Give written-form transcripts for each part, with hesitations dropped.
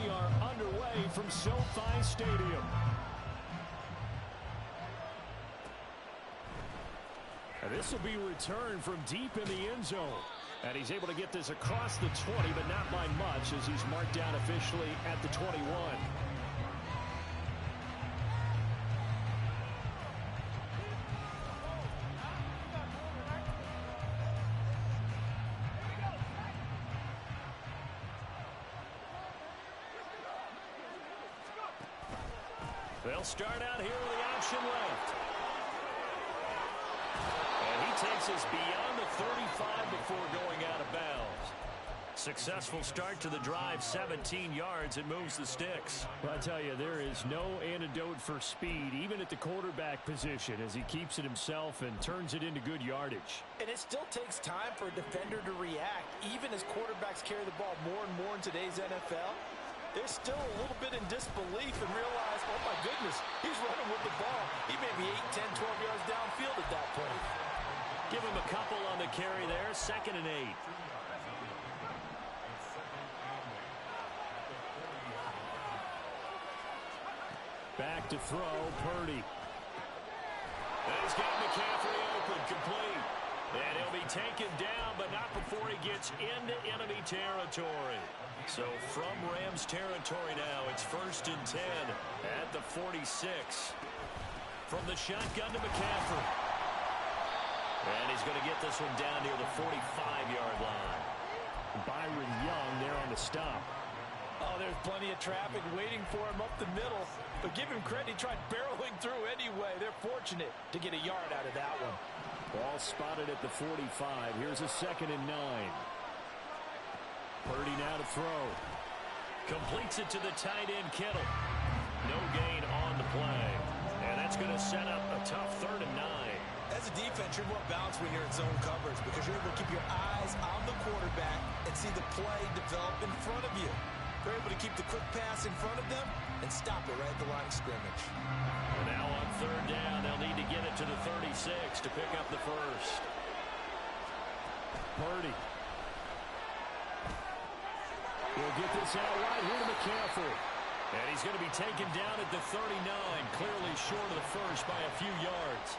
we are underway from SoFi Stadium. And this will be returned from deep in the end zone. And he's able to get this across the 20, but not by much, as he's marked down officially at the 21. They'll start out here with the option left. And he takes us beyond the 35 before going out of bounds. Successful start to the drive, 17 yards, and moves the sticks. Well, I tell you, there is no antidote for speed, even at the quarterback position, as he keeps it himself and turns it into good yardage. And it still takes time for a defender to react, even as quarterbacks carry the ball more and more in today's NFL. They're still a little bit in disbelief and realize, oh my goodness, he's running with the ball. He may be 8, 10, 12 yards downfield at that point. Give him a couple on the carry there, 2nd and 8. Back to throw, Purdy. And he's got McCaffrey open, complete. And he'll be taken down, but not before he gets into enemy territory. So from Rams territory now, it's 1st and 10 at the 46. From the shotgun to McCaffrey. And he's going to get this one down near the 45-yard line. Byron Young there on the stop. Oh, there's plenty of traffic waiting for him up the middle. But give him credit, he tried barreling through anyway. They're fortunate to get a yard out of that one. Ball spotted at the 45. Here's a 2nd and 9. Purdy now to throw. Completes it to the tight end, Kittle. No gain on the play. And that's going to set up a tough 3rd and 9. As a defense, you're more balanced when you're in zone coverage because you're able to keep your eyes on the quarterback and see the play develop in front of you. They're able to keep the quick pass in front of them and stop it right at the line of scrimmage. And now on 3rd down, they'll need to get it to the 36 to pick up the first. Purdy. He'll get this out right here to McCaffrey. And he's going to be taken down at the 39, clearly short of the first by a few yards.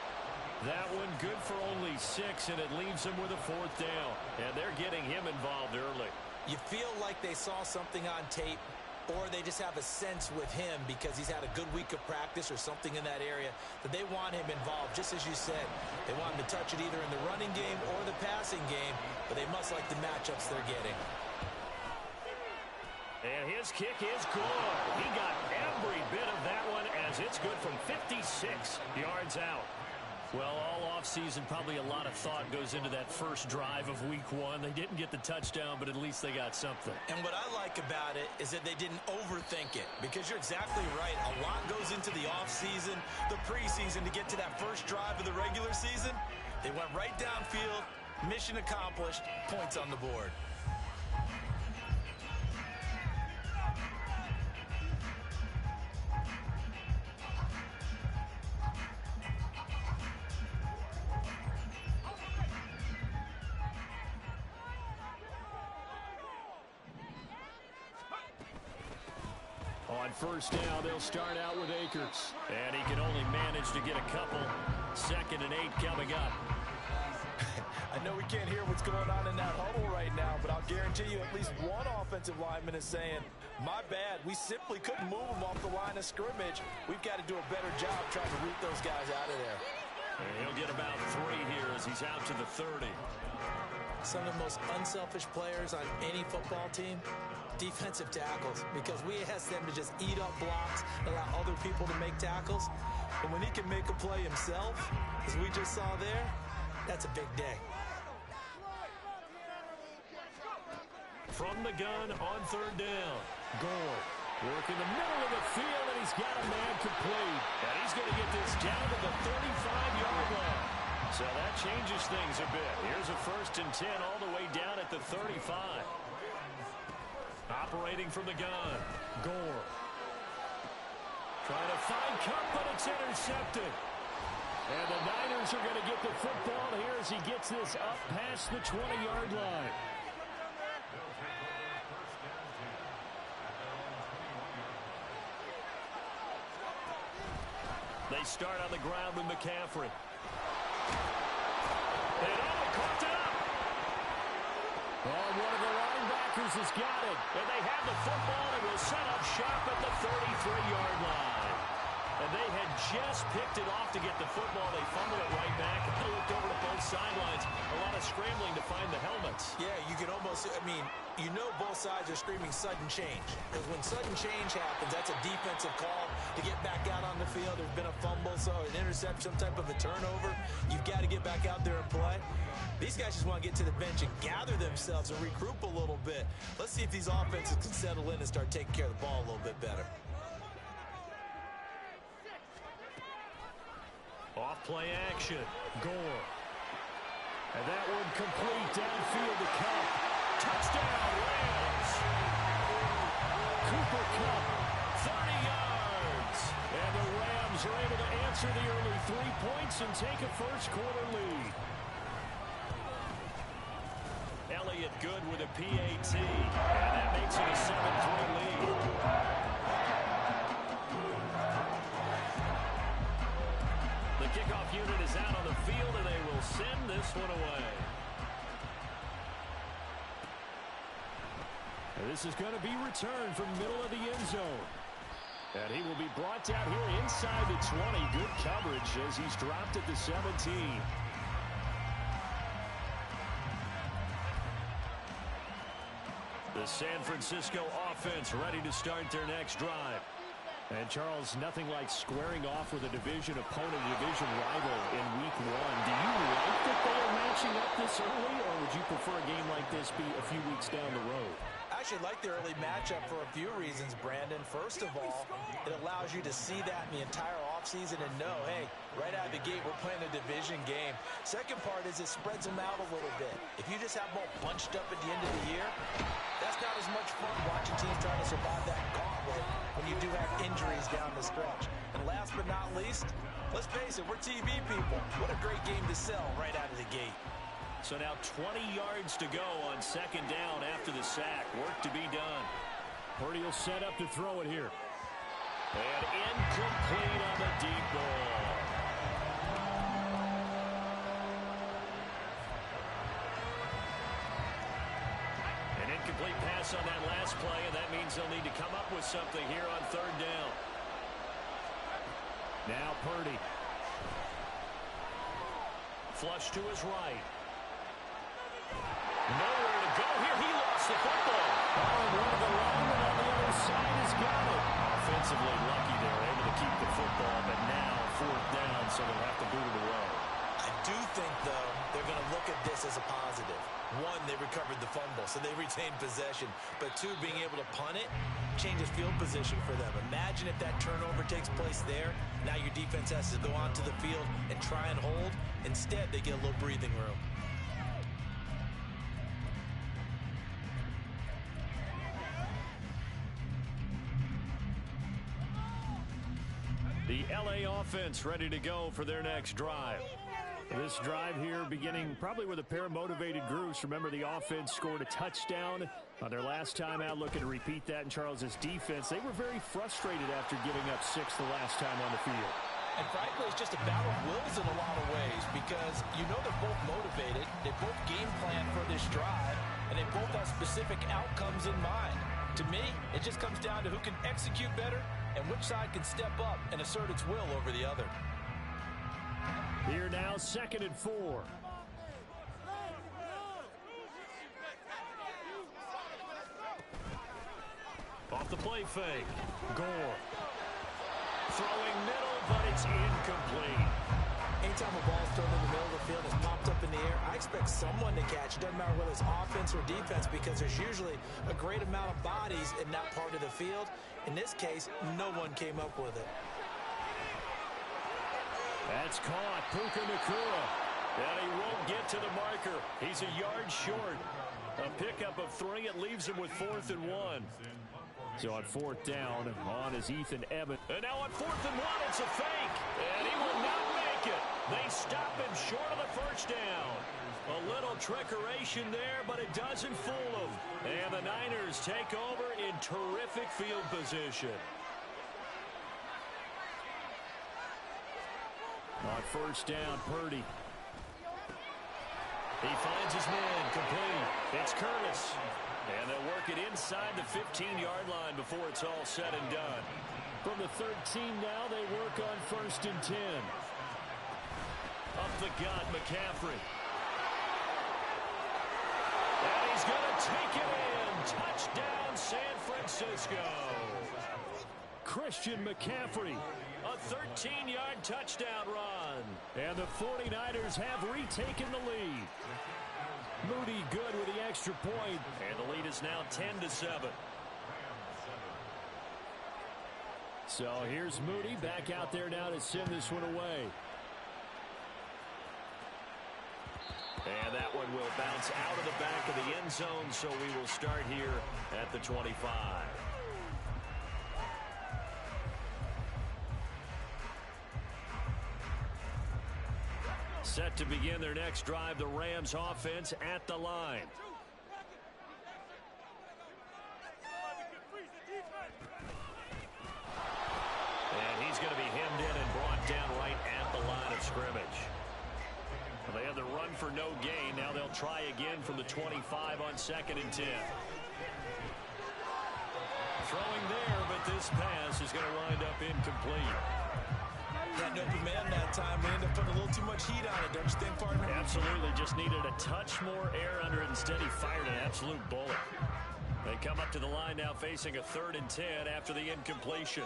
That one good for only 6, and it leaves him with a 4th down. And they're getting him involved early. You feel like they saw something on tape, or they just have a sense with him because he's had a good week of practice or something in that area that they want him involved, just as you said. They want him to touch it either in the running game or the passing game, but they must like the matchups they're getting. And his kick is good. He got every bit of that one as it's good from 56 yards out. Well, all offseason, probably a lot of thought goes into that first drive of week 1. They didn't get the touchdown, but at least they got something. And what I like about it is that they didn't overthink it, because you're exactly right. A lot goes into the offseason, the preseason to get to that first drive of the regular season. They went right downfield, mission accomplished, points on the board. On 1st down, they'll start out with Akers. And he can only manage to get a couple. 2nd and 8 coming up. I know we can't hear what's going on in that huddle right now, but I'll guarantee you at least one offensive lineman is saying, my bad, we simply couldn't move them off the line of scrimmage. We've got to do a better job trying to root those guys out of there. And he'll get about 3 here as he's out to the 30. Some of the most unselfish players on any football team, defensive tackles, because we ask them to just eat up blocks, allow other people to make tackles. And when he can make a play himself, as we just saw there, that's a big day. From the gun on 3rd down, Gore working the middle of the field, and he's got a man complete. And he's going to get this down to the 35-yard line. So that changes things a bit. Here's a 1st and 10 all the way down at the 35. Operating from the gun, Gore. Trying to find Cup, but it's intercepted. And the Niners are going to get the football here as he gets this up past the 20-yard line. They start on the ground with McCaffrey. And coughed it up. Oh, one of the linebackers has got it. And they have the football and will set up shop at the 33-yard line. And they had just picked it off to get the football. They fumbled it right back. And they looked over to both sidelines. A lot of scrambling to find the helmets. Yeah, you can almost, you know both sides are screaming sudden change. Because when sudden change happens, that's a defensive call to get back out on the field. There's been a fumble, so an interception, some type of a turnover. You've got to get back out there and play. These guys just want to get to the bench and gather themselves and regroup a little bit. Let's see if these offenses can settle in and start taking care of the ball a little bit better. Off play action. Gore. And that one complete downfield to Cup. Touchdown, Rams. Cooper Kupp, 30 yards. And the Rams are able to answer the early 3 points and take a first-quarter lead. Elliott good with a PAT. And that makes it a 7-3 lead. The kickoff unit is out on the field, and they will send this one away. And this is going to be returned from middle of the end zone. And he will be brought down here inside the 20. Good coverage as he's dropped at the 17. The San Francisco offense ready to start their next drive. And, Charles, nothing like squaring off with a division opponent, a division rival in Week 1. Do you like that they are matching up this early, or would you prefer a game like this be a few weeks down the road? I actually like the early matchup for a few reasons, Brandon. First of all, it allows you to see that in the entire offseason and know, hey, right out of the gate, we're playing a division game. Second part is it spreads them out a little bit. If you just have them all bunched up at the end of the year, that's not as much fun watching teams trying to survive that gauntlet when you do have injuries down the stretch. And last but not least, let's face it, we're TV people. What a great game to sell right out of the gate. So now 20 yards to go on second down after the sack. Work to be done. Purdy will set up to throw it here. And incomplete on the deep ball. An incomplete pass on that last play, and that means they'll need to come up with something here on third down. Now Purdy. Flush to his right. Nowhere to go here. He lost the football. Oh, and one of the linemen on the other side has got it. Offensively lucky they're able to keep the football, but now fourth down, so they'll have to boot it away. I do think, though, they're going to look at this as a positive. One, they recovered the fumble, so they retained possession. But two, being able to punt it changes field position for them. Imagine if that turnover takes place there. Now your defense has to go onto the field and try and hold. Instead, they get a little breathing room. The LA offense ready to go for their next drive. This drive here beginning probably with a pair of motivated groups. Remember, the offense scored a touchdown on their last time out, looking to repeat that in Charles's defense. They were very frustrated after giving up 6 the last time on the field. And frankly, it's just a battle of wills in a lot of ways because you know they're both motivated. They both game plan for this drive, and they both have specific outcomes in mind. To me, it just comes down to who can execute better and which side can step up and assert its will over the other. Here now, 2nd and 4. Off the play fake. Gore. Throwing middle, but it's incomplete. Anytime a ball's thrown in the middle of the field and it's popped up in the air, I expect someone to catch. It doesn't matter whether it's offense or defense because there's usually a great amount of bodies in that part of the field. In this case, no one came up with it. That's caught. Puka Nacua. And he won't get to the marker. He's a yard short. A pickup of 3. It leaves him with 4th and 1. So on 4th down, on is Ethan Evans. And now on 4th and 1, it's a fake. And he will not make it. They stop him short of the first down. A little trickeration there, but it doesn't fool them. And the Niners take over in terrific field position. first down, Purdy. He finds his man, complete. It's Curtis. And they'll work it inside the 15-yard line before it's all said and done. From the 13 now, they work on first and 10. Up the gut, McCaffrey. And he's going to take it in. Touchdown, San Francisco. Christian McCaffrey. A 13-yard touchdown run. And the 49ers have retaken the lead. Moody good with the extra point. And the lead is now 10-7. So here's Moody back out there now to send this one away. And that one will bounce out of the back of the end zone, so we will start here at the 25. Set to begin their next drive, the Rams offense at the line. And he's going to be hemmed in and brought down right at the line of scrimmage. Well, they had the run for no gain. Now they'll try again from the 25 on 2nd and 10. Throwing there, but this pass is going to wind up incomplete. Got an open man that time. They ended up putting a little too much heat on it, don't you think, partner? Absolutely. Just needed a touch more air under it. Instead, he fired an absolute bullet. They come up to the line now facing a 3rd and 10 after the incompletion.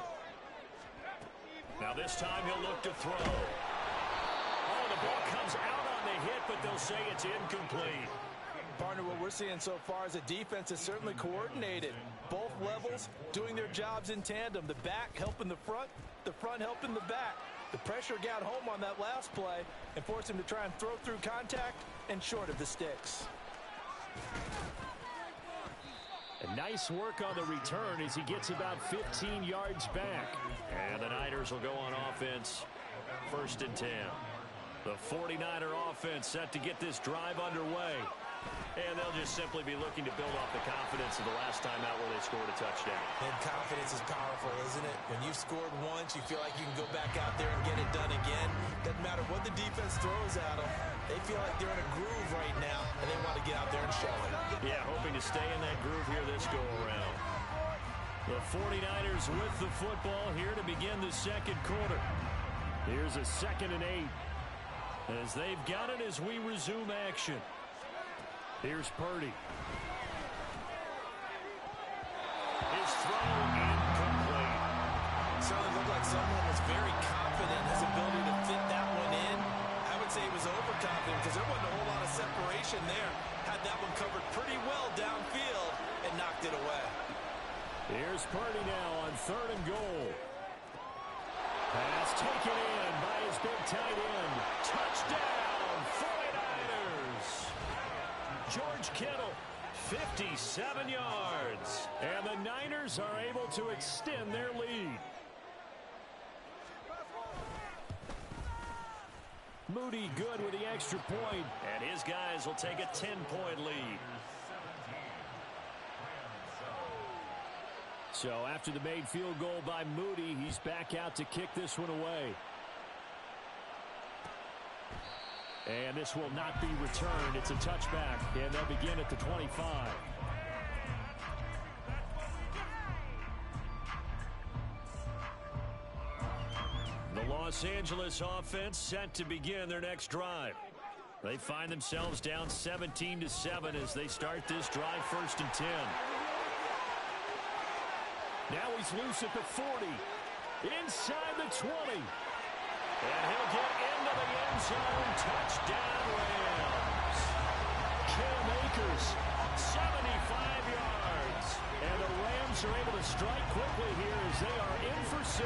Now this time he'll look to throw. Oh, the ball comes out on the hit, but they'll say it's incomplete. Partner, what we're seeing so far is a defense is certainly coordinated. Both levels doing their jobs in tandem. The back helping the front helping the back. The pressure got home on that last play and forced him to try and throw through contact and short of the sticks. A nice work on the return as he gets about 15 yards back. And the Niners will go on offense, 1st and 10. The 49er offense set to get this drive underway. And they'll just simply be looking to build off the confidence of the last time out where they scored a touchdown. And confidence is powerful, isn't it? When you've scored once, you feel like you can go back out there and get it done again. Doesn't matter what the defense throws at them. They feel like they're in a groove right now, and they want to get out there and show it. Yeah, hoping to stay in that groove here this go-around. The 49ers with the football here to begin the 2nd quarter. Here's a 2nd and 8 as they've got it as we resume action. Here's Purdy. His throw incomplete. Certainly looked like someone was very confident in his ability to fit that one in. I would say he was overconfident because there wasn't a whole lot of separation there. Had that one covered pretty well downfield and knocked it away. Here's Purdy now on 3rd and goal. Pass taken in by his big tight end. Touchdown, 49ers. George Kittle, 57 yards. And the Niners are able to extend their lead. Moody good with the extra point. And his guys will take a 10-point lead. So after the made field goal by Moody, he's back out to kick this one away. And this will not be returned. It's a touchback, and they'll begin at the 25. The Los Angeles offense set to begin their next drive. They find themselves down 17-7 as they start this drive, 1st and 10. Now he's loose at the 40. Inside the 20. And he'll get into the end zone. Touchdown, Rams. Cam Akers, 75 yards. And the Rams are able to strike quickly here as they are in for 6.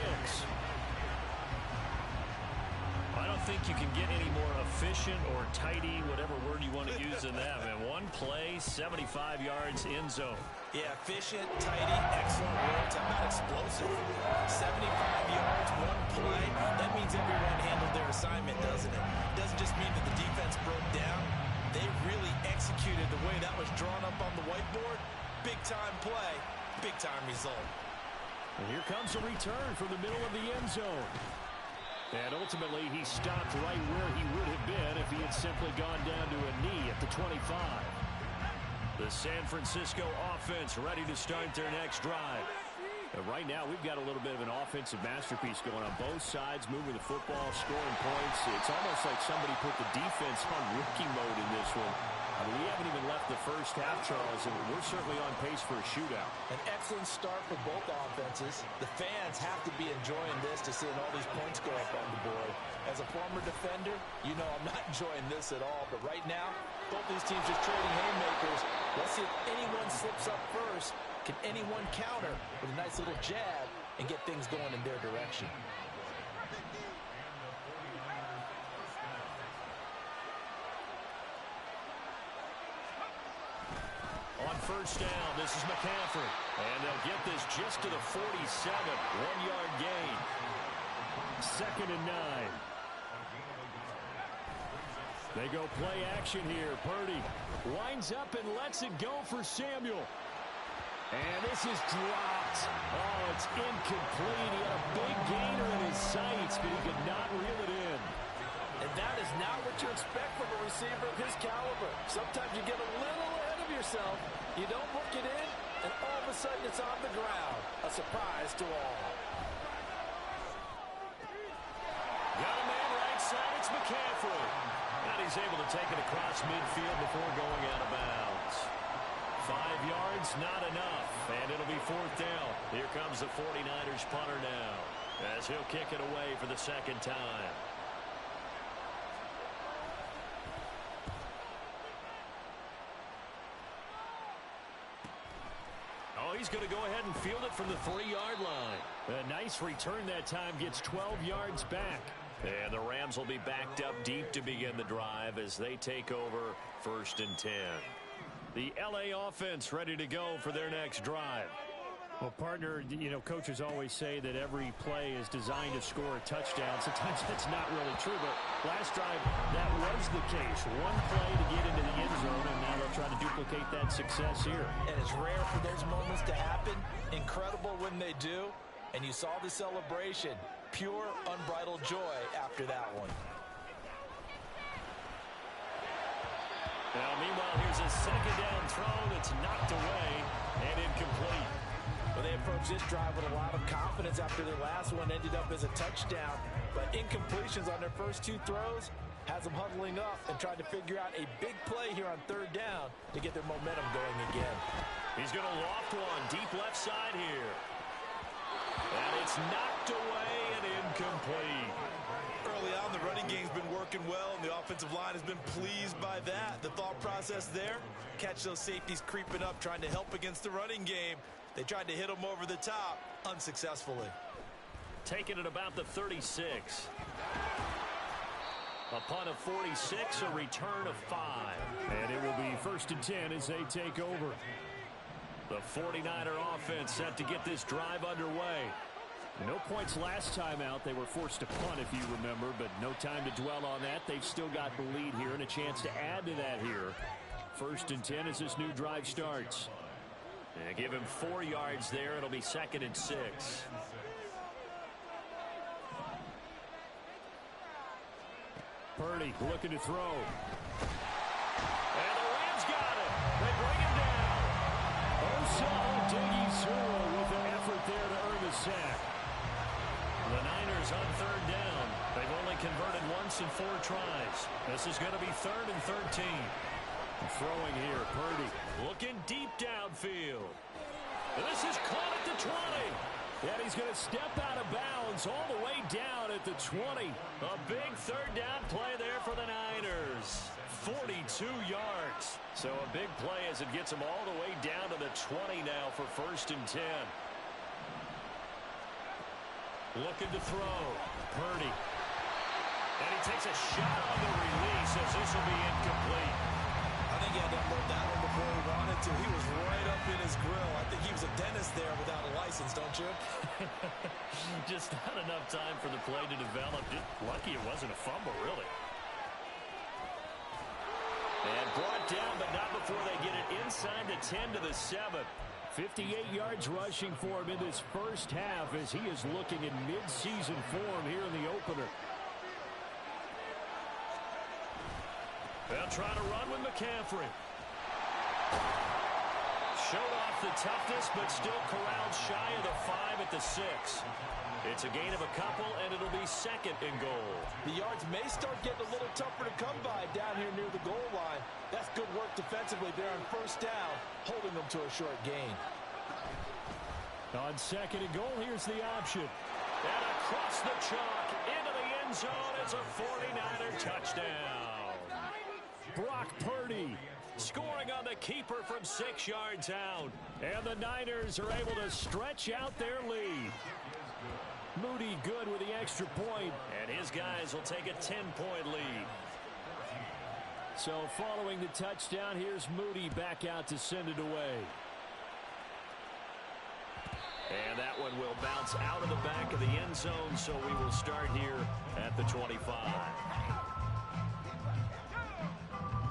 I don't think you can get any more efficient or tidy, whatever word you want to use in that, man. One play, 75 yards, end zone. Yeah, efficient, tidy, excellent words. How about explosive? 75 yards, one play. That means everyone handled their assignment, doesn't it? It doesn't just mean that the defense broke down. They really executed the way that was drawn up on the whiteboard. Big-time play, big-time result. And here comes a return from the middle of the end zone. And ultimately, he stopped right where he would have been if he had simply gone down to a knee at the 25. The San Francisco offense ready to start their next drive. Right now, we've got a little bit of an offensive masterpiece going on. Both sides moving the football, scoring points. It's almost like somebody put the defense on rookie mode in this one. I mean, we haven't even left the first half, Charles, and we're certainly on pace for a shootout. An excellent start for both offenses. The fans have to be enjoying this to seeing all these points go up on the board. As a former defender, you know I'm not enjoying this at all. But right now, both these teams just trading haymakers. Let's see if anyone slips up first. Can anyone counter with a nice little jab and get things going in their direction? On first down, this is McCaffrey. And they'll get this just to the 47. 1-yard gain. 2nd and 9. They go play action here. Purdy winds up and lets it go for Samuel. And this is dropped. Oh, it's incomplete. He had a big gainer in his sights, but he could not reel it in. And that is not what you expect from a receiver of his caliber. Sometimes you get a little ahead of yourself. You don't hook it in, and all of a sudden it's on the ground. A surprise to all. Got a man right side. It's McCaffrey. And he's able to take it across midfield before going out of bounds. 5 yards, not enough. And it'll be 4th down. Here comes the 49ers punter now, as he'll kick it away for the 2nd time. Oh, he's going to go ahead and field it from the 3-yard line. A nice return that time, gets 12 yards back. And the Rams will be backed up deep to begin the drive as they take over 1st and 10. The LA offense ready to go for their next drive. Well, partner, you know, coaches always say that every play is designed to score a touchdown. Sometimes that's not really true, but last drive, that was the case. One play to get into the end zone, and now they'll try to duplicate that success here. And it's rare for those moments to happen. Incredible when they do. And you saw the celebration. Pure, unbridled joy after that one. Now, meanwhile, here's a 2nd down throw that's knocked away and incomplete. Well, they approached this drive with a lot of confidence after their last one ended up as a touchdown. But incompletions on their first 2 throws has them huddling up and trying to figure out a big play here on 3rd down to get their momentum going again. He's going to loft one deep left side here. And it's knocked away and incomplete. Early on, the running game's been working well, and the offensive line has been pleased by that. The thought process there, catch those safeties creeping up, trying to help against the running game. They tried to hit them over the top, unsuccessfully. Taking it about the 36. Upon a 46, a return of 5. And it will be 1st and 10 as they take over. The 49er offense set to get this drive underway. No points last time out. They were forced to punt, if you remember, but no time to dwell on that. They've still got the lead here and a chance to add to that here. 1st and 10 as this new drive starts. And give him 4 yards there. It'll be 2nd and 6. Purdy looking to throw. And the Rams got it. They bring him down. Odighizuwa with an effort there to earn the sack. The Niners on 3rd down. They've only converted once in 4 tries. This is going to be 3rd and 13. Throwing here, Purdy looking deep downfield. And this is caught at the 20. And he's going to step out of bounds all the way down at the 20. A big 3rd down play there for the Niners. 42 yards. So a big play as it gets them all the way down to the 20 now for 1st and 10. Looking to throw. Purdy. And he takes a shot on the release as this will be incomplete. I think he had to unload that one before he wanted to. He was right up in his grill. I think he was a dentist there without a license, don't you? Just not enough time for the play to develop. Just lucky it wasn't a fumble, really. And brought down, but not before they get it inside the 10 to the 7. 58 yards rushing for him in this first half as he is looking in mid-season form here in the opener. They'll try to run with McCaffrey. Showed off the toughness, but still corralled shy of the 5 at the 6. It's a gain of a couple, and it'll be second and goal. The yards may start getting a little tougher to come by down here near the goal line. That's good work defensively there on first down, holding them to a short gain. On second and goal, here's the option. And across the chalk, into the end zone, it's a 49er touchdown. Brock Purdy scoring on the keeper from 6 yards out. And the Niners are able to stretch out their lead. Moody good with the extra point, and his guys will take a 10-point lead. So following the touchdown, here's Moody back out to send it away. And that one will bounce out of the back of the end zone, so we will start here at the 25.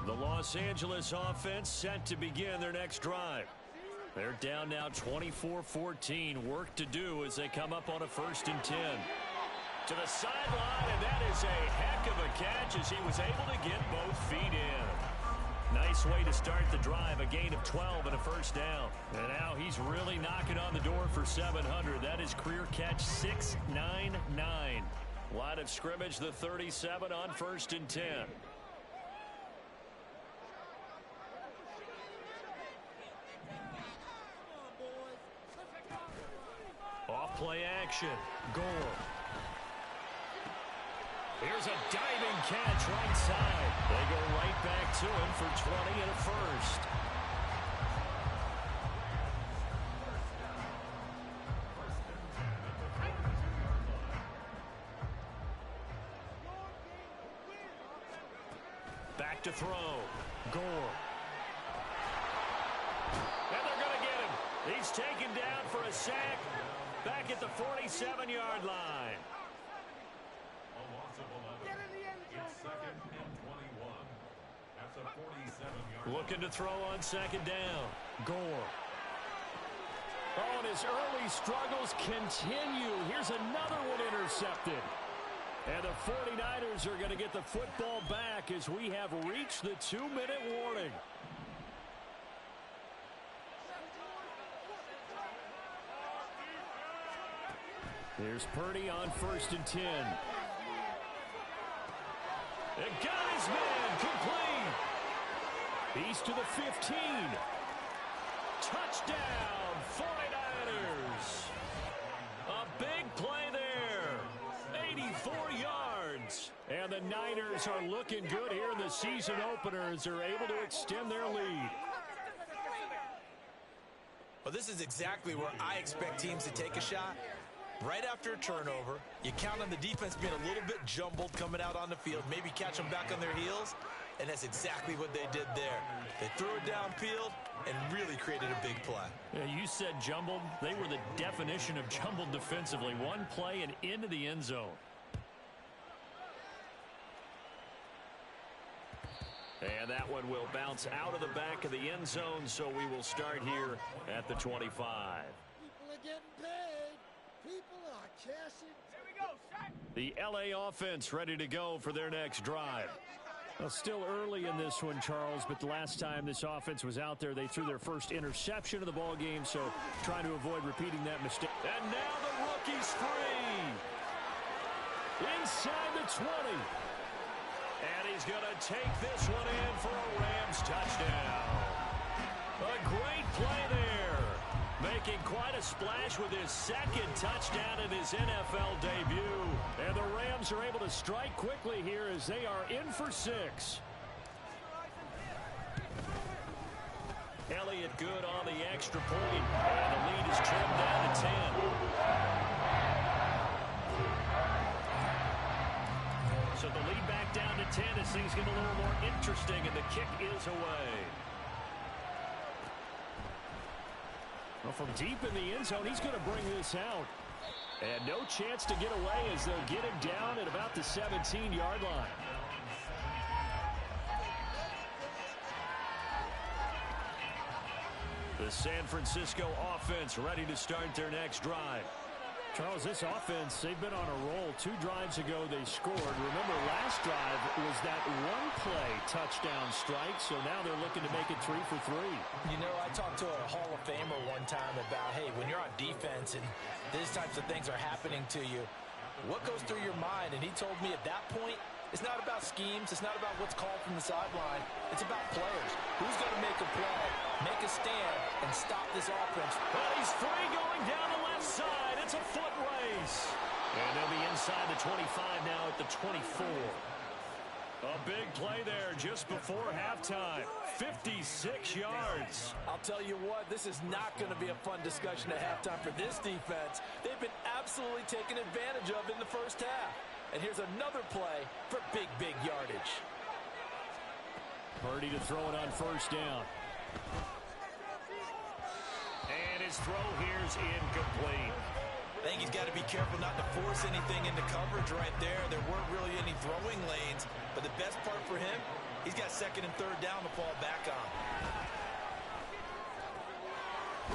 The Los Angeles offense set to begin their next drive. They're down now 24-14. Work to do as they come up on a 1st and 10. To the sideline, and that is a heck of a catch as he was able to get both feet in. Nice way to start the drive, a gain of 12 and a first down. And now he's really knocking on the door for 700. That is career catch 699. Line of scrimmage, the 37 on 1st and 10. Off-play action. Gore. Here's a diving catch right side. They go right back to him for 20 and a first. Back to throw. Gore. And they're going to get him. He's taken down for a sack. Back at the 47-yard line. Looking to throw on 2nd down. Gore. Oh, and his early struggles continue. Here's another one intercepted. And the 49ers are going to get the football back as we have reached the 2-minute warning. There's Purdy on 1st and 10. It got his man complete. He's to the 15. Touchdown, 49ers. A big play there. 84 yards. And the Niners are looking good here in the season opener as they're able to extend their lead. Well, this is exactly where I expect teams to take a shot. Right after a turnover, you count on the defense being a little bit jumbled coming out on the field, maybe catch them back on their heels, and that's exactly what they did there. They threw it downfield and really created a big play. Yeah, you said jumbled. They were the definition of jumbled defensively. One play and into the end zone. And that one will bounce out of the back of the end zone, so we will start here at the 25. People are getting paid. People are cashing. Here we go, Shaq. The LA offense ready to go for their next drive. Well, still early in this one, Charles, but the last time this offense was out there, they threw their first interception of the ball game, so trying to avoid repeating that mistake. And now the rookie's free. Inside the 20. And he's going to take this one in for a Rams touchdown. A great play there. Making quite a splash with his second touchdown in his NFL debut. And the Rams are able to strike quickly here as they are in for 6. Elliott good on the extra point. And the lead is trimmed down to 10. So the lead back down to 10 as things get a little more interesting, and the kick is away. Well, from deep in the end zone, he's going to bring this out. And no chance to get away as they'll get him down at about the 17-yard line. The San Francisco offense ready to start their next drive. Charles, this offense, they've been on a roll. 2 drives ago, they scored. Remember, last drive was that one-play touchdown strike, so now they're looking to make it 3 for 3. You know, I talked to a Hall of Famer one time about, hey, when you're on defense and these types of things are happening to you, what goes through your mind? And he told me at that point, it's not about schemes. It's not about what's called from the sideline. It's about players. Who's going to make a play, make a stand, and stop this offense? But he's free going down the left side. It's a foot race. And they'll be inside the 25 now at the 24. A big play there just before halftime. 56 yards. I'll tell you what, this is not going to be a fun discussion at halftime for this defense. They've been absolutely taken advantage of in the first half. And here's another play for big, big yardage. Purdy to throw it on first down. And his throw here's incomplete. I think he's got to be careful not to force anything into coverage right there. There weren't really any throwing lanes. But the best part for him, he's got second and third down to fall back on.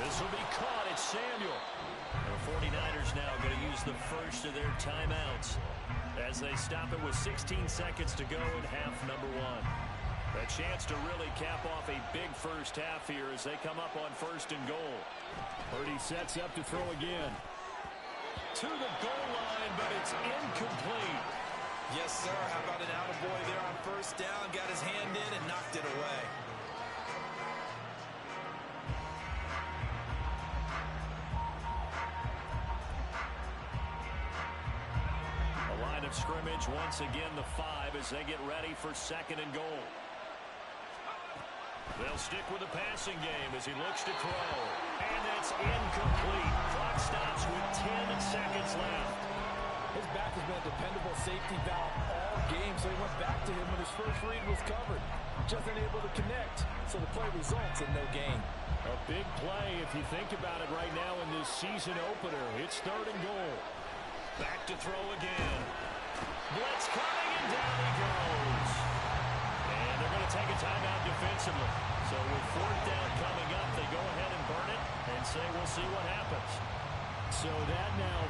This will be caught. It's Samuel. The 49ers now going to use the first of their timeouts as they stop it with 16 seconds to go in half number 1. A chance to really cap off a big first half here as they come up on first and goal. Purdy sets up to throw again. To the goal line, but it's incomplete. Yes, sir. How about an attaboy there on first down? Got his hand in and knocked it away. A line of scrimmage once again the 5 as they get ready for second and goal. They'll stick with the passing game as he looks to throw. And that's incomplete. Clock stops with 10 seconds left. His back has been a dependable safety valve all game, so he went back to him when his first read was covered. Just unable to connect, so the play results in no gain. A big play if you think about it right now in this season opener. It's third and goal. Back to throw again. Blitz coming, and down he goes. And they're going to take a timeout defensively. So with fourth down coming up, they go ahead and burn it and say we'll see what happens. So that now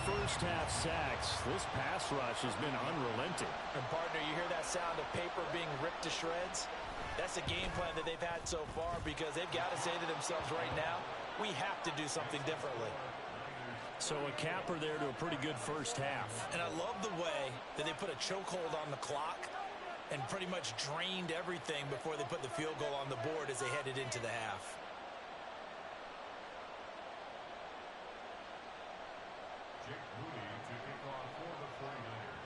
4 first-half sacks. This pass rush has been unrelenting. And, partner, you hear that sound of paper being ripped to shreds? That's the game plan that they've had so far because they've got to say to themselves right now, we have to do something differently. So a capper there to a pretty good first half. And I love the way that they put a chokehold on the clock and pretty much drained everything before they put the field goal on the board as they headed into the half.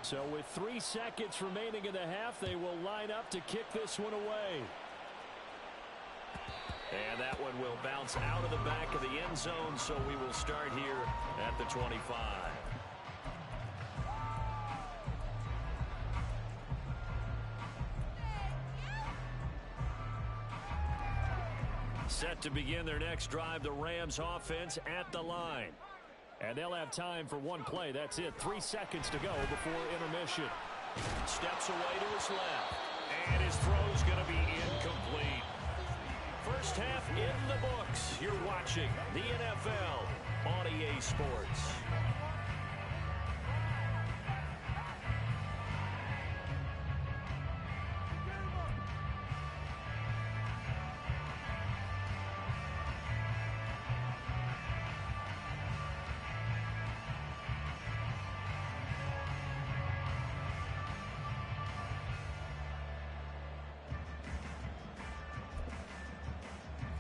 So with 3 seconds remaining in the half, they will line up to kick this one away. And that one will bounce out of the back of the end zone, so we will start here at the 25. Set to begin their next drive, the Rams offense at the line. And they'll have time for one play. That's it. 3 seconds to go before intermission. Steps away to his left. And his throw's going to be incomplete. First half in the books. You're watching the NFL on EA Sports.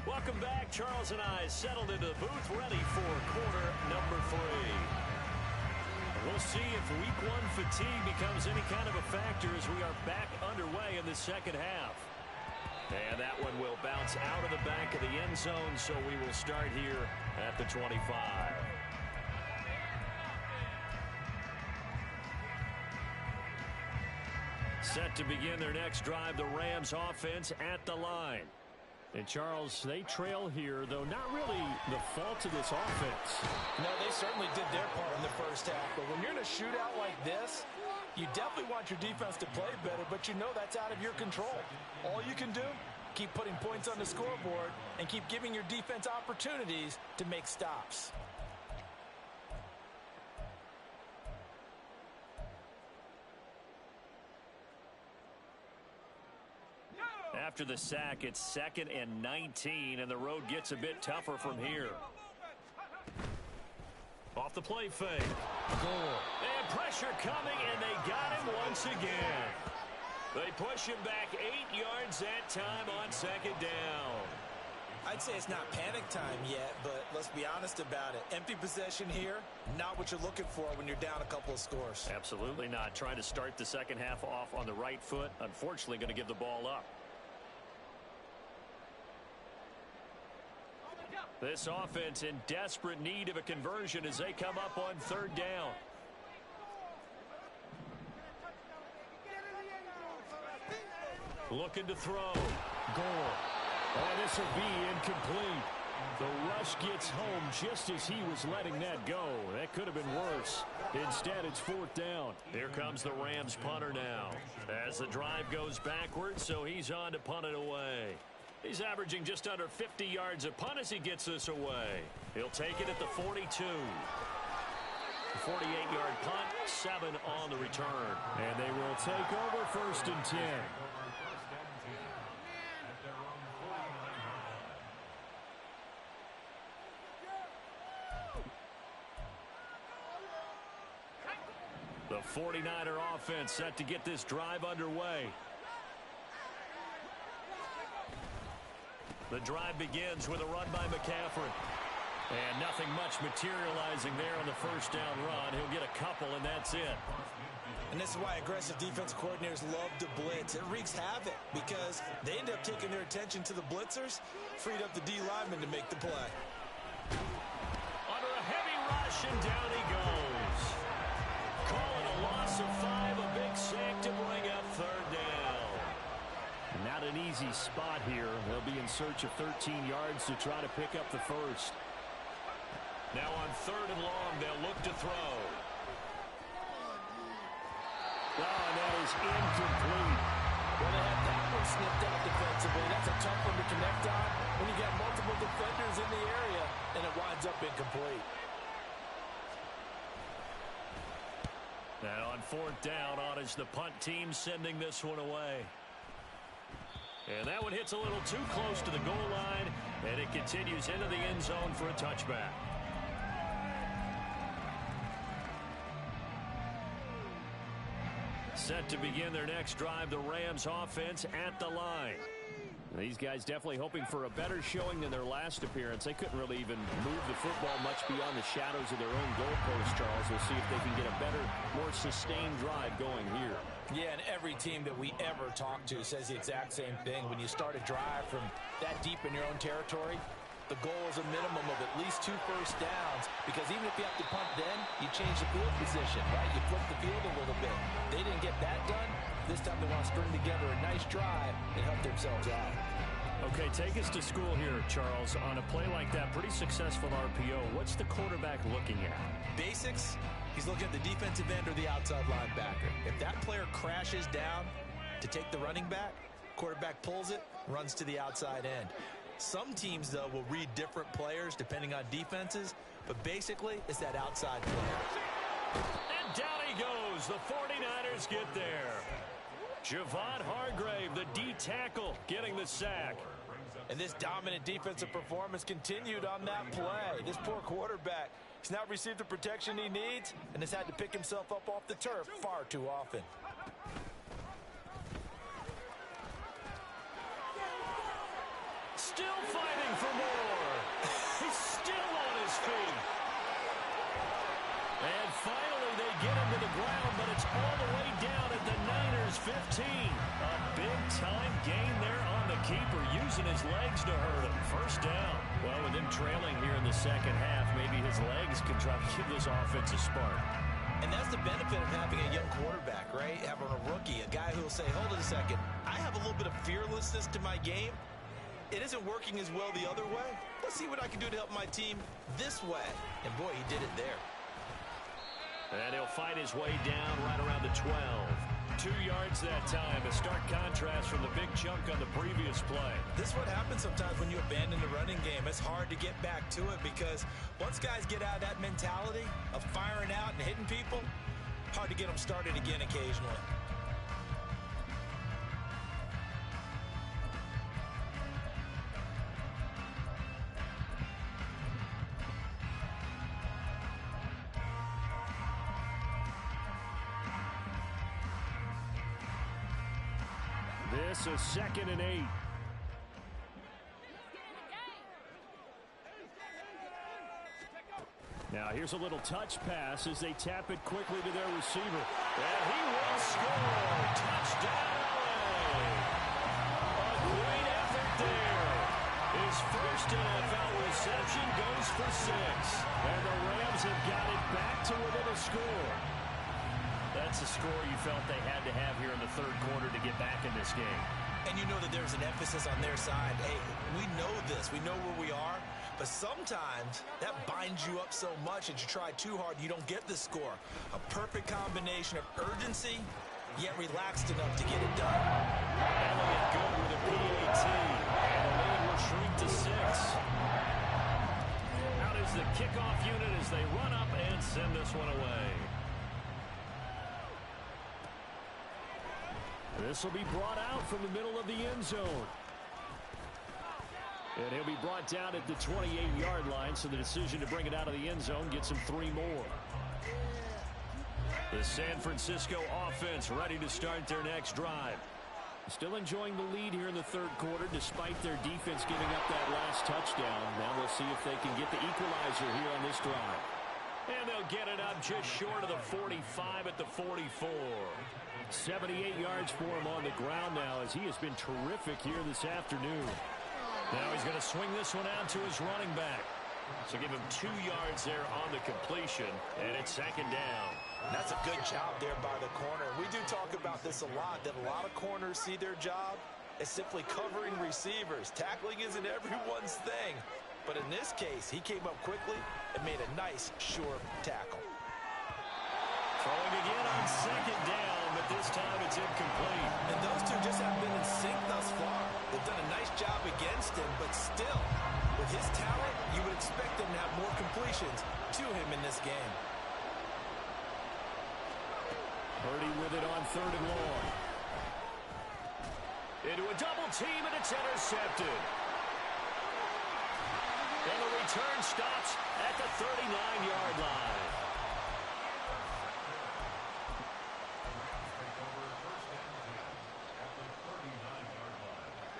Welcome back. Charles and I settled into the booth ready for quarter number 3. We'll see if week 1 fatigue becomes any kind of a factor as we are back underway in the second half. And that one will bounce out of the back of the end zone, so we will start here at the 25. Set to begin their next drive, the Rams offense at the line. And, Charles, they trail here, though not really the fault of this offense. No, they certainly did their part in the first half. But when you're in a shootout like this, you definitely want your defense to play better, but you know that's out of your control. All you can do Keep putting points on the scoreboard and keep giving your defense opportunities to make stops. After the sack, it's 2nd and 19, and the road gets a bit tougher from here. Off the play fake. And pressure coming, and they got him once again. They push him back 8 yards that time on 2nd down. I'd say it's not panic time yet, but let's be honest about it. Empty possession here, not what you're looking for when you're down a couple of scores. Absolutely not. Trying to start the second half off on the right foot. Unfortunately, going to give the ball up. This offense in desperate need of a conversion as they come up on 3rd down. Looking to throw. Goal. Oh, this will be incomplete. The rush gets home just as he was letting that go. That could have been worse. Instead, it's 4th down. Here comes the Rams punter now. As the drive goes backwards, so he's on to punt it away. He's averaging just under 50 yards a punt as he gets this away. He'll take it at the 42. 48-yard punt, 7 on the return. And they will take over 1st and 10. The 49er offense set to get this drive underway. The drive begins with a run by McCaffrey. And nothing much materializing there on the 1st down run. He'll get a couple, and that's it. And this is why aggressive defense coordinators love to blitz. It wreaks havoc because they end up taking their attention to the blitzers, freed up the D lineman to make the play. Under a heavy rush, and down he goes. Call it a loss of 5, a big sack to bring up 3rd down. Not an easy spot here. They'll be in search of 13 yards to try to pick up the 1st. Now on 3rd and long, they'll look to throw. Oh, and that is incomplete. Well, they had that one snipped out defensively. That's a tough one to connect on when you got multiple defenders in the area, and it winds up incomplete. Now on 4th down, on is the punt team sending this one away. And that one hits a little too close to the goal line, and it continues into the end zone for a touchback. Set to begin their next drive, the Rams offense at the line. These guys definitely hoping for a better showing than their last appearance. They couldn't really even move the football much beyond the shadows of their own goalpost, Charles. We'll see if they can get a better, more sustained drive going here. Yeah, and every team that we ever talk to says the exact same thing. When you start a drive from that deep in your own territory, the goal is a minimum of at least 2 first downs, because even if you have to punt then, you change the field position, right? You flip the field a little bit. They didn't get that done. This time they want to string together a nice drive and help themselves out. Okay, take us to school here, Charles. On a play like that, pretty successful RPO. What's the quarterback looking at? Basics, he's looking at the defensive end or the outside linebacker. If that player crashes down to take the running back, quarterback pulls it, runs to the outside end. Some teams, though, will read different players depending on defenses, but basically it's that outside player. And down he goes. The 49ers get there. Javon Hargrave, the D tackle, getting the sack. And this dominant defensive performance continued on that play. This poor quarterback, he's not received the protection he needs and has had to pick himself up off the turf far too often. Still fighting for more. He's still on his feet. And finally they get him to the ground, but it's all the way down at the Niners 15. A big-time gain there on the keeper, using his legs to hurt him. First down. Well, with him trailing here in the second half, maybe his legs can try to give this offense a spark. And that's the benefit of having a young quarterback, right? Having a rookie, a guy who will say, hold it a second, I have a little bit of fearlessness to my game. It isn't working as well the other way. Let's see what I can do to help my team this way. And boy, he did it there. And he'll fight his way down right around the 12. 2 yards that time. A stark contrast from the big chunk on the previous play. This is what happens sometimes when you abandon the running game. It's hard to get back to it because once guys get out of that mentality of firing out and hitting people, hard to get them started again occasionally. This is 2nd and 8. Now here's a little touch pass as they tap it quickly to their receiver. And he will score. Touchdown, LA. A great effort there. His first NFL reception goes for 6. And the Rams have got it back to within a score. That's a score you felt they had to have here in the third quarter to get back in this game. And you know that there's an emphasis on their side. Hey, we know this. We know where we are. But sometimes that binds you up so much that you try too hard, you don't get the score. A perfect combination of urgency, yet relaxed enough to get it done. Elliott good with a PAT. And the lead will shrink to 6. Out is the kickoff unit as they run up and send this one away. This will be brought out from the middle of the end zone. And he'll be brought down at the 28-yard line, so the decision to bring it out of the end zone gets him 3 more. The San Francisco offense ready to start their next drive. Still enjoying the lead here in the third quarter, despite their defense giving up that last touchdown. Now we'll see if they can get the equalizer here on this drive. And they'll get it up just short of the 45 at the 44. 78 yards for him on the ground now, as he has been terrific here this afternoon. Now he's going to swing this one out to his running back. So give him 2 yards there on the completion, and it's 2nd down. That's a good job there by the corner. We do talk about this a lot, that a lot of corners see their job as simply covering receivers. Tackling isn't everyone's thing. But in this case, he came up quickly and made a nice, sure tackle. Throwing again on 2nd down, but this time it's incomplete. And those two just haven't been in sync thus far. They've done a nice job against him, but still, with his talent, you would expect them to have more completions to him in this game. Purdy with it on 3rd and long. Into a double team, and it's intercepted. And the return stops at the 39-yard line.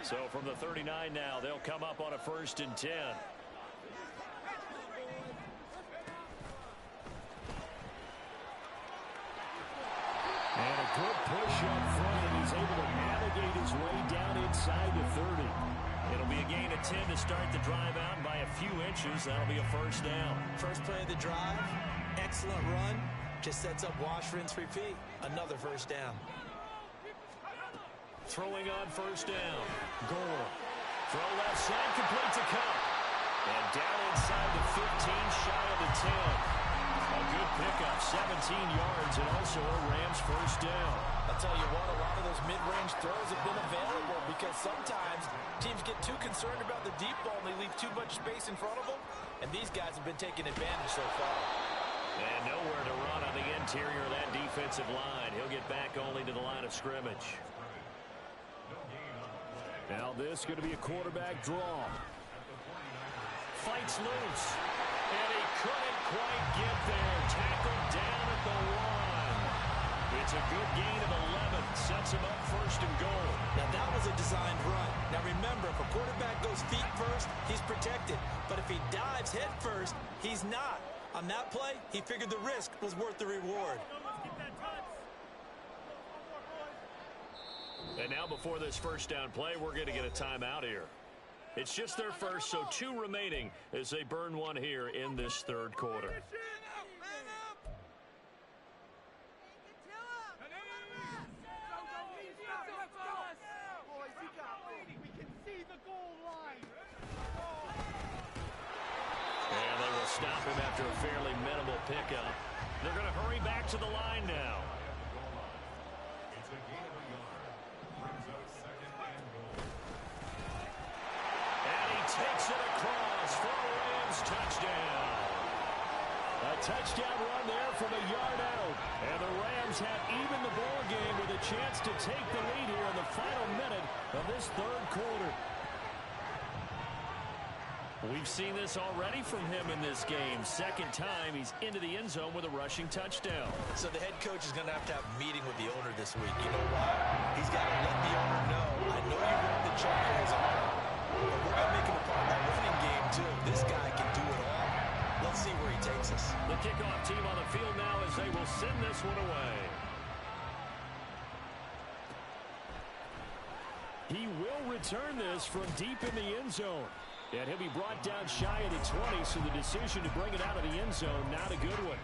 So from the 39 now, they'll come up on a 1st and 10. And a good push up front, and he's able to navigate his way down inside the 30. It'll be a gain of 10 to start the drive out by a few inches. That'll be a 1st down. First play of the drive, excellent run. Just sets up wash, rinse, repeat. Another 1st down. Throwing on 1st down. Goal. Throw left side, complete to Cup. And down inside the 15, shy of the 10. A good pickup, 17 yards, and also a Rams 1st down. I'll tell you what, a lot of those mid-range throws have been available because sometimes teams get too concerned about the deep ball and they leave too much space in front of them, and these guys have been taking advantage so far. And nowhere to run on the interior of that defensive line. He'll get back only to the line of scrimmage. Now this is going to be a quarterback draw. Fights loose. And he couldn't quite get there. Tackled down at the 1. It's a good gain of 11. Sets him up 1st and goal. Now that was a designed run. Now remember, if a quarterback goes feet first, he's protected. But if he dives head first, he's not. On that play, he figured the risk was worth the reward. And now before this 1st down play, we're going to get a timeout here. It's just their first, so 2 remaining as they burn one here in this 3rd quarter. And they will stop him after a fairly minimal pickup. They're going to hurry back to the line now. touchdown run there from a yard out. And the Rams have even the ball game with a chance to take the lead here in the final minute of this third quarter. We've seen this already from him in this game. Second time he's into the end zone with a rushing touchdown. So the head coach is going to have a meeting with the owner this week. You know why? He's got to let the owner know, I know you want the Chargers on, but we're going to make him a part of that running game too. This guy can do it all. Let's see where he takes us. The kickoff team on the field now as they will send this one away. He will return this from deep in the end zone. And he'll be brought down shy of the 20, so the decision to bring it out of the end zone, not a good one.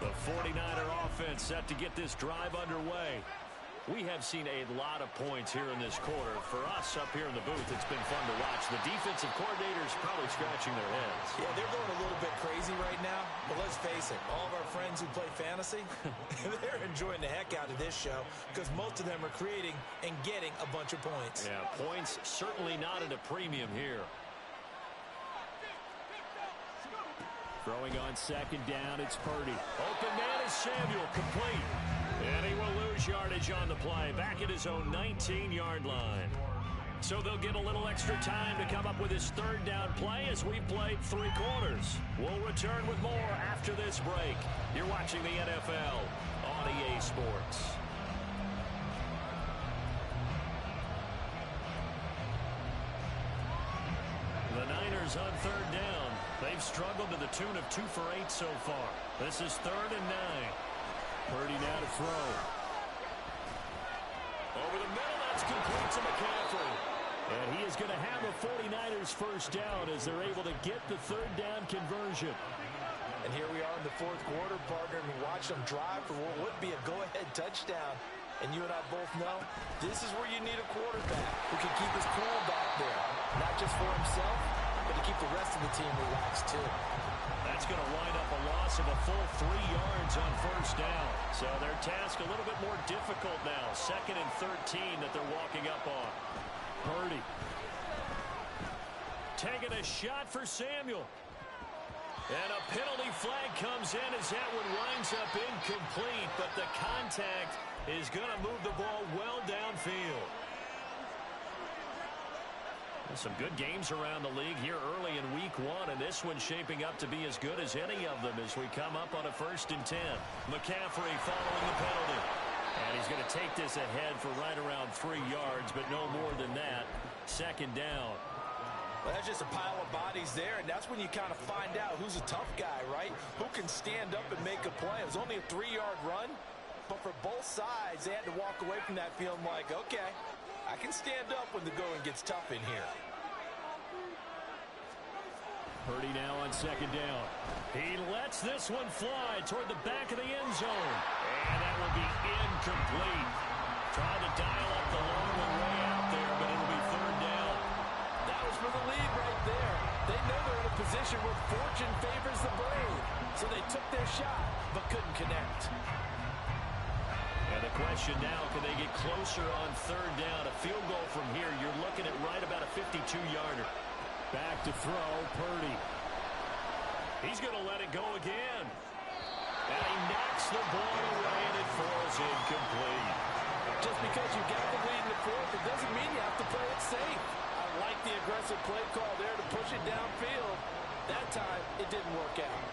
The 49er offense set to get this drive underway. We have seen a lot of points here in this quarter. For us up here in the booth, it's been fun to watch. The defensive coordinators probably scratching their heads. Yeah, they're going a little bit crazy right now. But let's face it, all of our friends who play fantasy, they're enjoying the heck out of this show because most of them are creating and getting a bunch of points. Yeah, points certainly not at a premium here. Throwing on second down, it's Purdy. Open man is Samuel, complete. And he will lose yardage on the play, back at his own 19-yard line. So they'll get a little extra time to come up with his third down play as we've played 3 quarters. We'll return with more after this break. You're watching the NFL on EA Sports. The Niners on third down. They've struggled to the tune of 2 for 8 so far. This is 3rd and 9. Purdy now to throw. Over the middle, that's complete to McCaffrey. And he is going to have a 49ers first down as they're able to get the third down conversion. And here we are in the 4th quarter, partner, and we watch them drive for what would be a go-ahead touchdown. And you and I both know this is where you need a quarterback who can keep his cool back there. Not just for himself, but to keep the rest of the team relaxed too. That's going to wind up a loss of a full 3 yards on first down. So their task a little bit more difficult now. 2nd and 13 that they're walking up on. Purdy. Taking a shot for Samuel. And a penalty flag comes in as that one winds up incomplete. But the contact is going to move the ball well downfield. Some good games around the league here early in week 1, and this one's shaping up to be as good as any of them as we come up on a 1st and 10. McCaffrey following the penalty. And he's going to take this ahead for right around 3 yards, but no more than that. 2nd down. Well, that's just a pile of bodies there, and that's when you kind of find out who's a tough guy, right? Who can stand up and make a play. It was only a 3-yard run, but for both sides, they had to walk away from that feeling like, okay, I can stand up when the going gets tough in here. Purdy now on 2nd down. He lets this one fly toward the back of the end zone. And that will be incomplete. Trying to dial up the long one way out there, but it'll be 3rd down. That was for the lead right there. They know they're in a position where fortune favors the brave. So they took their shot, but couldn't connect. And the question now, can they get closer on 3rd down? A field goal from here, you're looking at right about a 52-yarder. Back to throw, Purdy. He's going to let it go again. And he knocks the ball away, and it falls incomplete. Just because you got the lead in the 4th, it doesn't mean you have to play it safe. I like the aggressive play call there to push it downfield. That time, it didn't work out.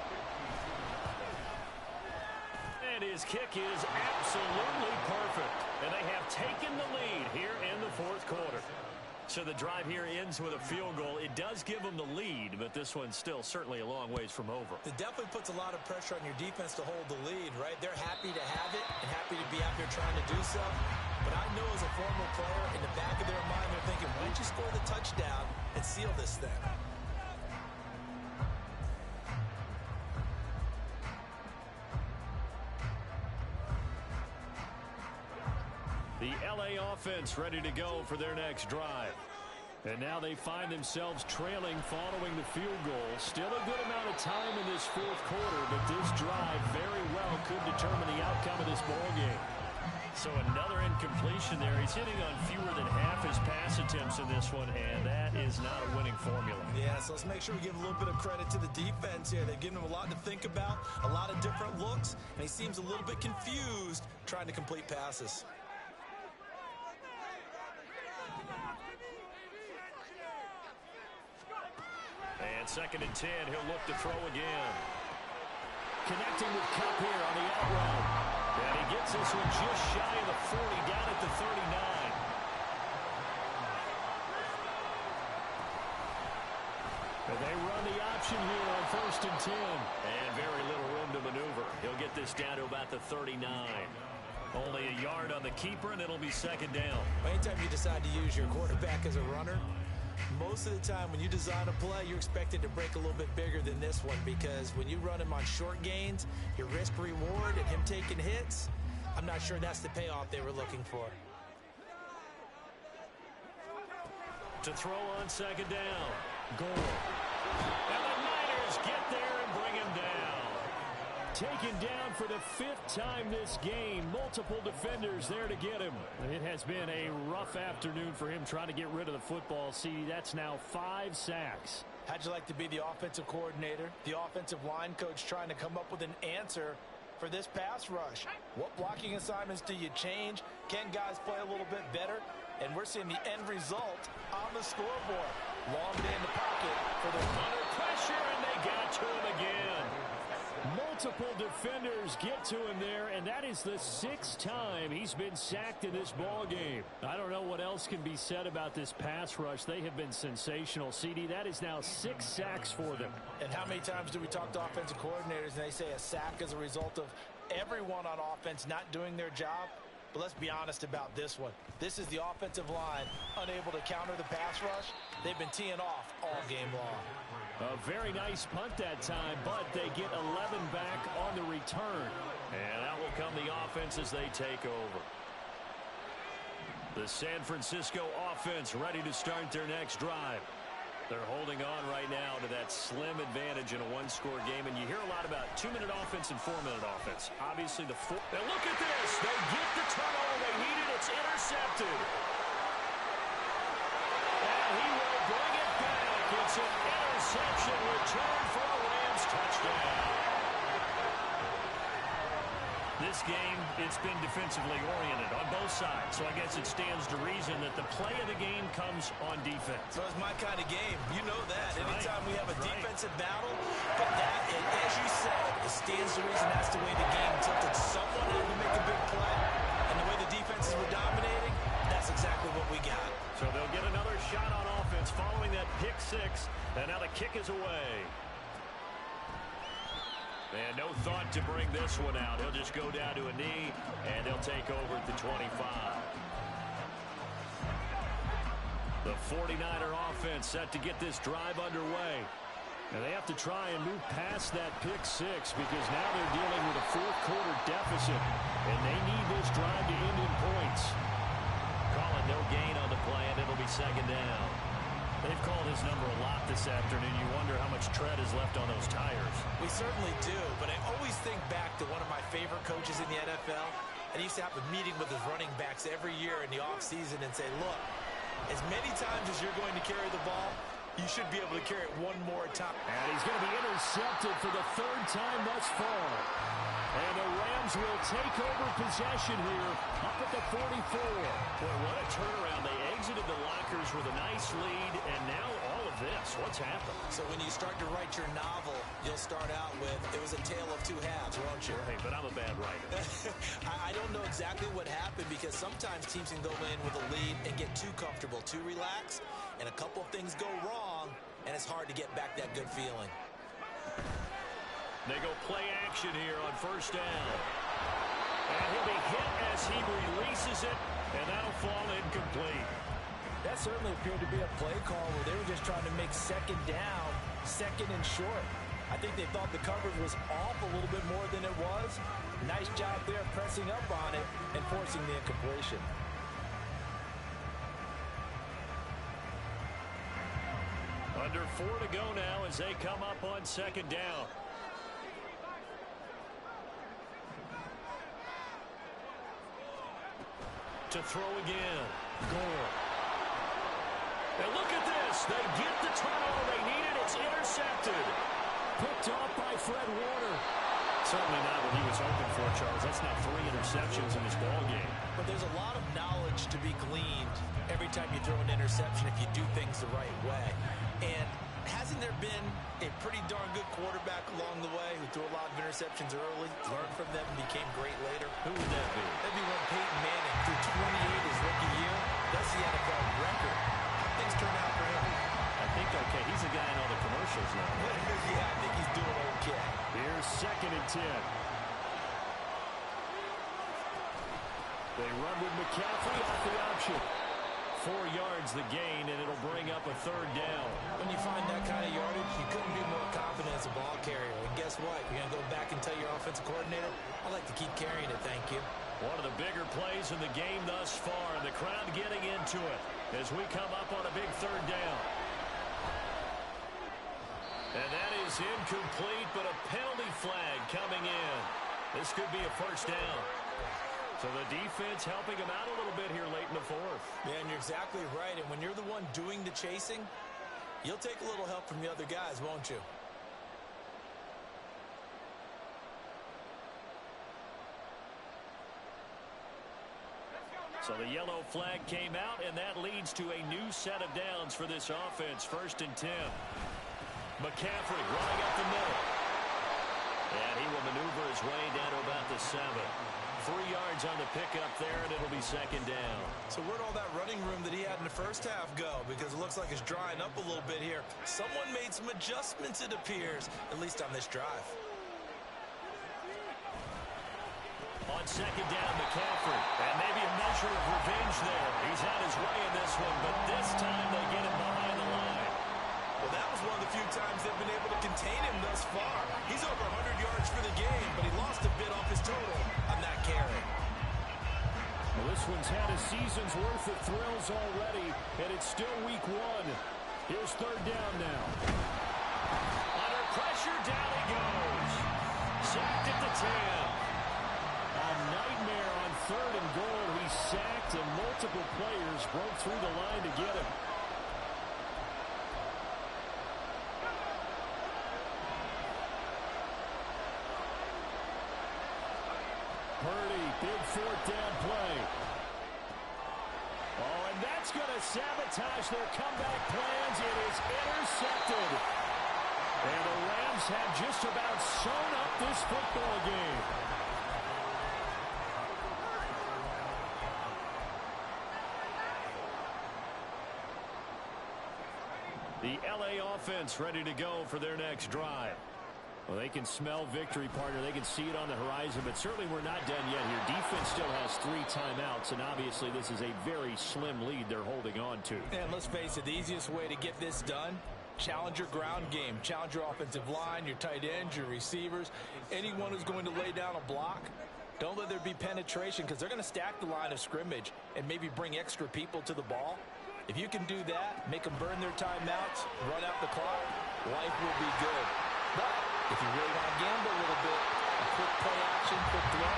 And his kick is absolutely perfect. And they have taken the lead here in the 4th quarter. So the drive here ends with a field goal. It does give them the lead, but this one's still certainly a long ways from over. It definitely puts a lot of pressure on your defense to hold the lead, right? They're happy to have it and happy to be out there trying to do so. But I know as a former player, in the back of their mind, they're thinking, why don't you score the touchdown and seal this thing? The LA offense ready to go for their next drive. And now they find themselves trailing following the field goal. Still a good amount of time in this 4th quarter, but this drive very well could determine the outcome of this ball game. So another incompletion there. He's hitting on fewer than half his passes attempts in this one, and that is not a winning formula. Yeah, so let's make sure we give a little bit of credit to the defense here. They've given him a lot to think about, a lot of different looks, and he seems a little bit confused trying to complete passes. And 2nd and 10, he'll look to throw again. Connecting with Cup here on the out route. And he gets this one just shy of the 40, down at the 39. And they run the option here on 1st and 10. And very little room to maneuver. He'll get this down to about the 39. Only a yard on the keeper, and it'll be 2nd down. Anytime you decide to use your quarterback as a runner, most of the time when you design a play, you're expected to break a little bit bigger than this one, because when you run him on short gains, your risk-reward and him taking hits, I'm not sure that's the payoff they were looking for. To throw on 2nd down. Goal. And the Niners get there and bring him down. Taken down for the 5th time this game. Multiple defenders there to get him. It has been a rough afternoon for him trying to get rid of the football. See, that's now 5 sacks. How'd you like to be the offensive coordinator, the offensive line coach, trying to come up with an answer for this pass rush? What blocking assignments do you change? Can guys play a little bit better? And we're seeing the end result on the scoreboard. Long day in the pocket for the under pressure, and they got to him again. Multiple defenders get to him there, and that is the 6th time he's been sacked in this ball game. I don't know what else can be said about this pass rush. They have been sensational. CD, that is now 6 sacks for them. And how many times do we talk to offensive coordinators and they say a sack is a result of everyone on offense not doing their job? But let's be honest about this one. This is the offensive line unable to counter the pass rush. They've been teeing off all game long. A very nice punt that time, but they get 11 back on the return. And out will come the offense as they take over. The San Francisco offense ready to start their next drive. They're holding on right now to that slim advantage in a one-score game, and you hear a lot about 2-minute offense and 4-minute offense. Obviously, the four. Now look at this. They get the turnover they needed. It's intercepted. And he will bring it back. It's an interception return for a Rams touchdown. This game, it's been defensively oriented on both sides, so I guess it stands to reason that the play of the game comes on defense. So it's my kind of game. You know that. Anytime we have a defensive battle, but that, and as you said, it stands to reason that's the way the game tilted. Someone had to make a big play, and the way the defenses were dominating, that's exactly what we got. So they'll get another shot on offense following that pick 6, and now the kick is away. And no thought to bring this one out. He'll just go down to a knee, and they'll take over at the 25. The 49er offense set to get this drive underway. And they have to try and move past that pick 6 because now they're dealing with a 4th-quarter deficit, and they need this drive to end in points. Calling no gain on the play, and it'll be 2nd down. They've called his number a lot this afternoon. You wonder how much tread is left on those tires. We certainly do, but I always think back to one of my favorite coaches in the NFL, and he used to have a meeting with his running backs every year in the offseason and say, look, as many times as you're going to carry the ball, you should be able to carry it one more time. And he's going to be intercepted for the 3rd time thus far. And the Rams will take over possession here up at the 44. Boy, what a turnaround. They exited the lockers with a nice lead, and now all of this. What's happened? So when you start to write your novel, you'll start out with, it was a tale of 2 halves, won't you? Right, but I'm a bad writer. I don't know exactly what happened, because sometimes teams can go in with a lead and get too comfortable, too relaxed, and a couple of things go wrong, and it's hard to get back that good feeling. They go play action here on 1st down. And he'll be hit as he releases it, and that'll fall incomplete. That certainly appeared to be a play call where they were just trying to make 2nd down, 2nd and short. I think they thought the coverage was off a little bit more than it was. Nice job there pressing up on it and forcing the incompletion. Under 4 to go now as they come up on 2nd down. To throw again. Gore. And look at this. They get the turnover they needed. It's intercepted. Picked off by Fred Warner. Certainly not what he was hoping for, Charles. That's now 3 interceptions in this ball game. But there's a lot of knowledge to be gleaned every time you throw an interception if you do things the right way. And hasn't there been a pretty darn good quarterback along the way who threw a lot of interceptions early, learned from them, and became great later? Who would that be? That'd be when Peyton Manning threw 28 his rookie year. That's the NFL record. How things turn out for him? I think okay. He's the guy in all the commercials now. Yeah, I think he's doing okay. Here's 2nd and 10. They run with McCaffrey off the option. 4 yards the gain, and it'll bring up a 3rd down. When you find that kind of yardage, you couldn't be more confident as a ball carrier. And guess what? You're going to go back and tell your offensive coordinator, I'd like to keep carrying it, thank you. One of the bigger plays in the game thus far, and the crowd getting into it as we come up on a big 3rd down. And that is incomplete, but a penalty flag coming in. This could be a 1st down. So the defense helping him out a little bit here late in the 4th. Yeah, and you're exactly right. And when you're the one doing the chasing, you'll take a little help from the other guys, won't you? So the yellow flag came out, and that leads to a new set of downs for this offense. 1st and 10. McCaffrey running up the middle. And he will maneuver his way down to about the 7. 3 yards on the pickup there, and it'll be 2nd down. So where'd all that running room that he had in the first half go? Because it looks like it's drying up a little bit here. Someone made some adjustments, it appears, at least on this drive. On 2nd down, McCaffrey. And maybe a measure of revenge there. He's had his way in this one, but this time they get him behind the line. Well, that was one of the few times they've been able to contain him thus far. He's over 100 yards for the game, but he lost a bit off his total on that carry. Well, this one's had a season's worth of thrills already, and it's still week 1. Here's 3rd down now. Under pressure, down he goes. Sacked at the 10. A nightmare on 3rd and goal. He's sacked, and multiple players broke through the line to get him. Purdy, big 4th down play. Oh, and that's going to sabotage their comeback plans. It is intercepted. And the Rams have just about sewn up this football game. The LA offense ready to go for their next drive. Well, they can smell victory, partner. They can see it on the horizon, but certainly we're not done yet here. Defense still has 3 timeouts, and obviously this is a very slim lead they're holding on to. And let's face it, the easiest way to get this done, challenge your ground game. Challenge your offensive line, your tight ends, your receivers, anyone who's going to lay down a block. Don't let there be penetration because they're going to stack the line of scrimmage and maybe bring extra people to the ball. If you can do that, make them burn their timeouts, run out the clock, life will be good. But if you really want to gamble a little bit, a quick play action, quick throw,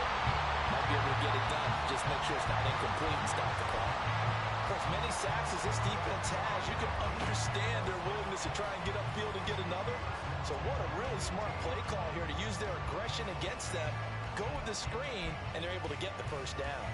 might be able to get it done. Just make sure it's not incomplete and stop the clock. Of course, many sacks as this defense has, you can understand their willingness to try and get upfield and get another. So what a really smart play call here to use their aggression against them, go with the screen, and they're able to get the 1st down.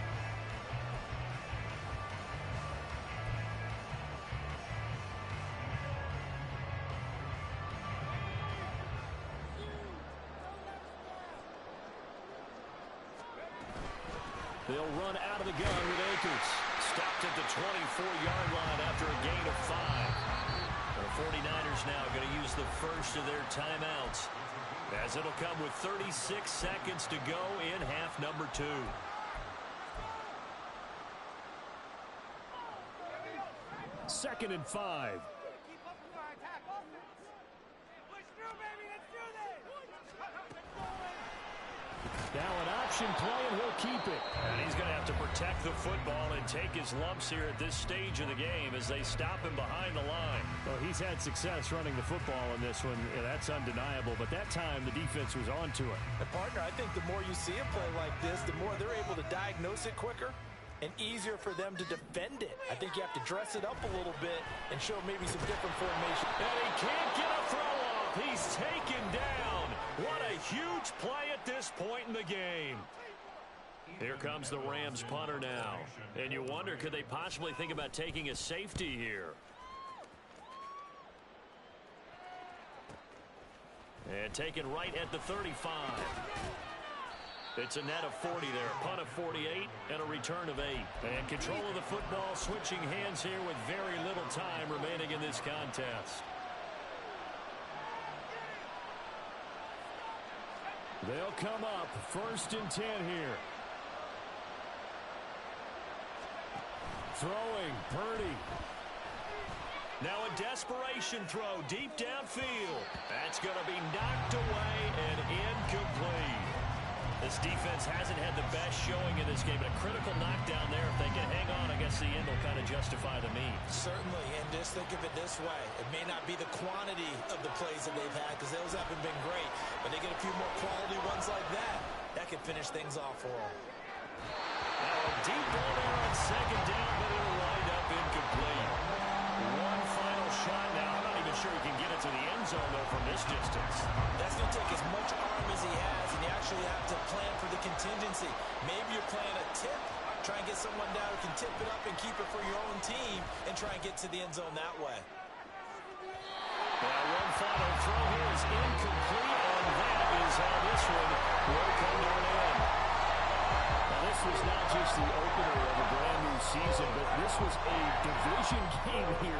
They'll run out of the gun with Akers. Stopped at the 24-yard line after a gain of 5. The 49ers now going to use the first of their timeouts, as it'll come with 36 seconds to go in half number 2. Second and 5. Now an option play, and he'll keep it. And he's going to have to protect the football and take his lumps here at this stage of the game as they stop him behind the line. Well, he's had success running the football in this one. Yeah, that's undeniable. But that time, the defense was on to it. And partner, I think the more you see a play like this, the more they're able to diagnose it quicker and easier for them to defend it. I think you have to dress it up a little bit and show maybe some different formation. And he can't get a throw off. He's taken down. What a huge play at this point in the game. Here comes the Rams punter now. And you wonder, could they possibly think about taking a safety here? And taken right at the 35. It's a net of 40 there. Punt of 48 and a return of 8. And control of the football switching hands here with very little time remaining in this contest. They'll come up 1st and 10 here. Throwing, Purdy. Now a desperation throw deep downfield. That's going to be knocked away and incomplete. This defense hasn't had the best showing in this game, but a critical knockdown there. If they can hang on, I guess the end will kind of justify the means. Certainly, and just think of it this way. It may not be the quantity of the plays that they've had because those haven't been great, but they get a few more quality ones like that. That can finish things off for them. Now a deep ball there on 2nd down, but it'll wind up incomplete. One final shot now. I'm not even sure he can get it to the end zone, though, from this distance. That's going to take as much arm as he has, and you actually have to plan for the contingency. Maybe you're playing a tip. Try and get someone down who can tip it up and keep it for your own team and try and get to the end zone that way. Now one final throw here is incomplete, and that is how this one will come to an end. Now, this was not just the opener of a brand new season, but this was a division game here.